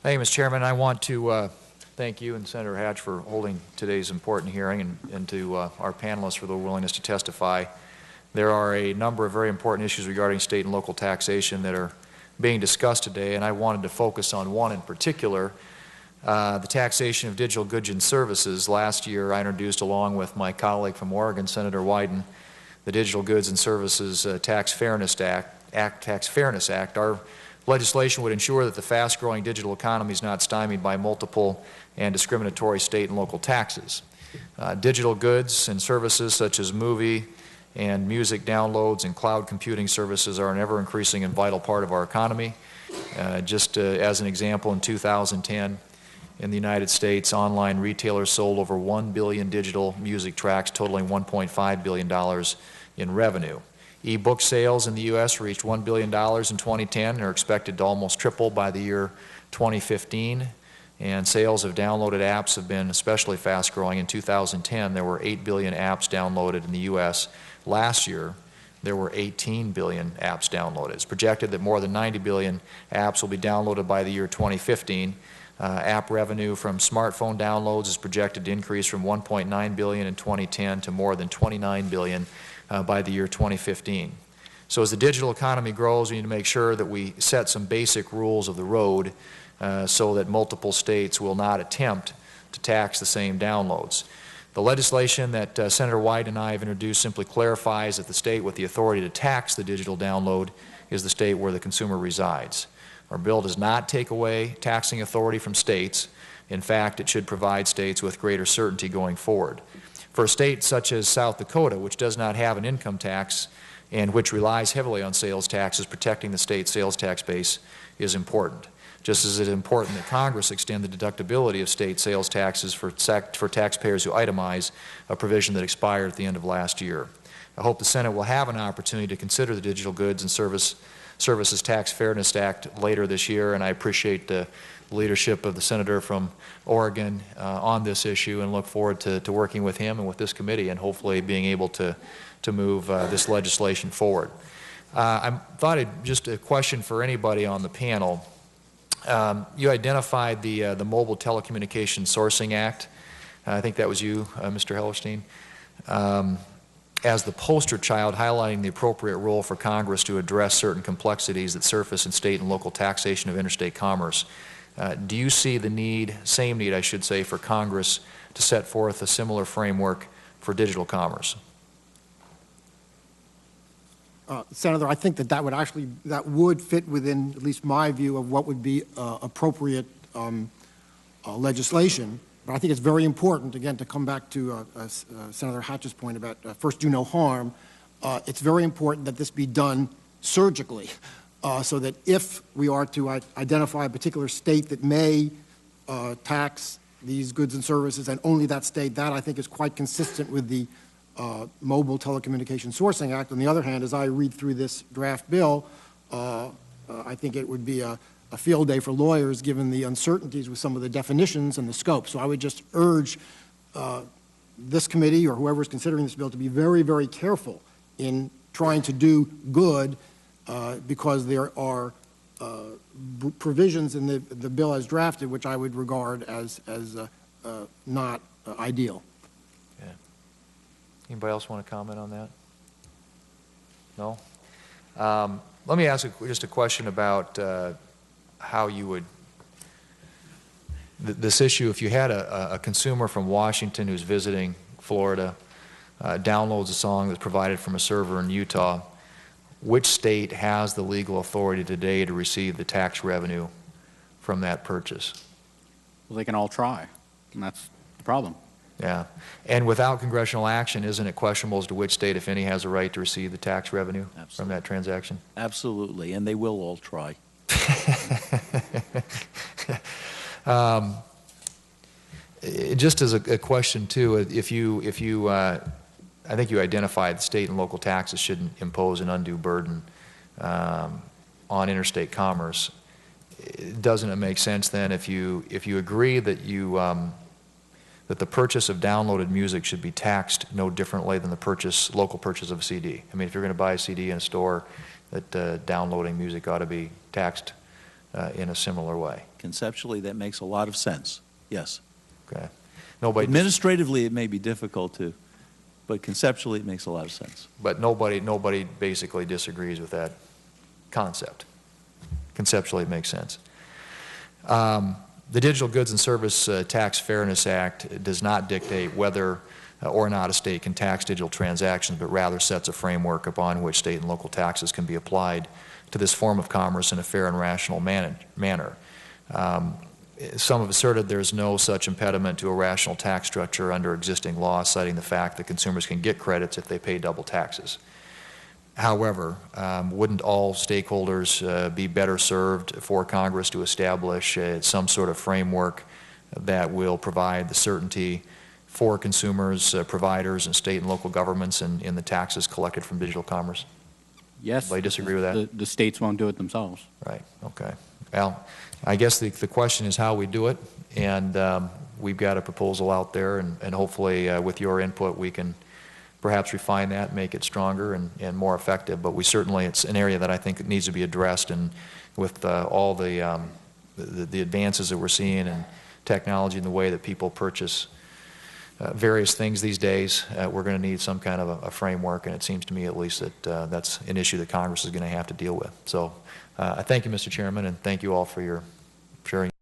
Thank you, Mr. Chairman. I want to thank you and Senator Hatch for holding today's important hearing, and to our panelists for their willingness to testify. There are a number of very important issues regarding state and local taxation that are being discussed today, and I wanted to focus on one in particular, the taxation of digital goods and services. Last year, I introduced, along with my colleague from Oregon, Senator Wyden, the Digital Goods and Services Tax Fairness Act. Our legislation would ensure that the fast-growing digital economy is not stymied by multiple and discriminatory state and local taxes. Digital goods and services such as movie and music downloads and cloud computing services are an ever-increasing and vital part of our economy. Just as an example, in 2010, in the United States, online retailers sold over 1 billion digital music tracks, totaling $1.5 billion in revenue. E-book sales in the U.S. reached $1 billion in 2010 and are expected to almost triple by the year 2015. And sales of downloaded apps have been especially fast-growing. In 2010, there were 8 billion apps downloaded in the U.S. Last year, there were 18 billion apps downloaded. It's projected that more than 90 billion apps will be downloaded by the year 2015. App revenue from smartphone downloads is projected to increase from 1.9 billion in 2010 to more than 29 billion by the year 2015. So as the digital economy grows, we need to make sure that we set some basic rules of the road so that multiple states will not attempt to tax the same downloads. The legislation that Senator White and I have introduced simply clarifies that the state with the authority to tax the digital download is the state where the consumer resides. Our bill does not take away taxing authority from states. In fact, it should provide states with greater certainty going forward. For a state such as South Dakota, which does not have an income tax and which relies heavily on sales taxes, protecting the state's sales tax base is important. Just as it is important that Congress extend the deductibility of state sales taxes for taxpayers who itemize, a provision that expired at the end of last year. I hope the Senate will have an opportunity to consider the Digital Goods and Services Tax Fairness Act later this year, and I appreciate the leadership of the Senator from Oregon on this issue, and look forward to working with him and with this committee and hopefully being able to move this legislation forward. I thought just a question for anybody on the panel. You identified the Mobile Telecommunications Sourcing Act. I think that was you, Mr. Hellerstein, as the poster child highlighting the appropriate role for Congress to address certain complexities that surface in state and local taxation of interstate commerce. Do you see the need, same need I should say, for Congress to set forth a similar framework for digital commerce? Senator, I think that would fit within at least my view of what would be appropriate legislation. But I think it's very important, again, to come back to Senator Hatch's point about first do no harm. It's very important that this be done surgically, so that if we are to identify a particular state that may tax these goods and services, and only that state, that I think is quite consistent with the Mobile Telecommunications Sourcing Act. On the other hand, as I read through this draft bill, I think it would be a field day for lawyers given the uncertainties with some of the definitions and the scope. So I would just urge this committee or whoever is considering this bill to be very, very careful in trying to do good because there are provisions in the bill as drafted which I would regard as not ideal. Anybody else want to comment on that? No? Let me ask just a question about how you would, this issue, if you had a consumer from Washington who's visiting Florida, downloads a song that's provided from a server in Utah, which state has the legal authority today to receive the tax revenue from that purchase? Well, they can all try, and that's the problem. Yeah. And without congressional action, isn't it questionable as to which state, if any, has a right to receive the tax revenue from that transaction? Absolutely, and they will all try. Just as a question too, I think you identified the state and local taxes shouldn't impose an undue burden on interstate commerce. Doesn't it make sense then, if you agree that that the purchase of downloaded music should be taxed no differently than the local purchase of a CD? I mean, if you're going to buy a CD in a store, that downloading music ought to be taxed in a similar way. Conceptually, that makes a lot of sense, yes. Okay. Nobody, Administratively, it may be difficult to, but conceptually, it makes a lot of sense. but nobody basically disagrees with that concept. Conceptually, it makes sense. The Digital Goods and Service Tax Fairness Act does not dictate whether or not a state can tax digital transactions, but rather sets a framework upon which state and local taxes can be applied to this form of commerce in a fair and rational manner. Some have asserted there is no such impediment to a rational tax structure under existing law, citing the fact that consumers can get credits if they pay double taxes. However, wouldn't all stakeholders be better served for Congress to establish some sort of framework that will provide the certainty for consumers, providers, and state and local governments in the taxes collected from digital commerce? Yes. Anybody disagree with that? The states won't do it themselves. Right, okay. Well, I guess the question is how we do it, and we've got a proposal out there, and hopefully with your input we can perhaps refine that, make it stronger and more effective. But we certainly, it's an area that I think needs to be addressed, and with all the advances that we're seeing in technology and the way that people purchase various things these days, we're going to need some kind of a framework, and it seems to me at least that that's an issue that Congress is going to have to deal with. So I thank you, Mr. Chairman, and thank you all for your sharing.